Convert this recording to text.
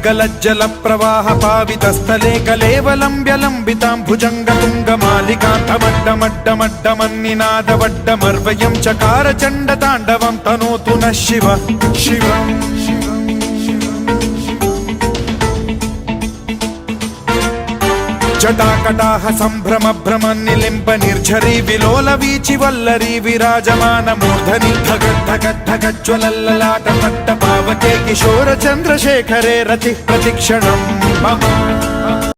गद्गलज्जल प्रवाह पावितस्थले कलेवलम्ब्यलम्बितां भुजङ्गतुङ्गमालिकान्तमड्डमड्डमड्डमन्निनादवड्डमर्वयं चकार चण्डताण्डवं तनोतु नः शिव शिवम् जटाकटाह सम्भ्रम भ्रम निलिम्ब निर्झरी विलोल वीचि वल्लरी विराजमान मूर्धनि धगद्धगद्धगज्ज्वलल्ललाट पट्ट पावके किशोर चन्द्रशेखरे रतिः प्रतिक्षणं मम।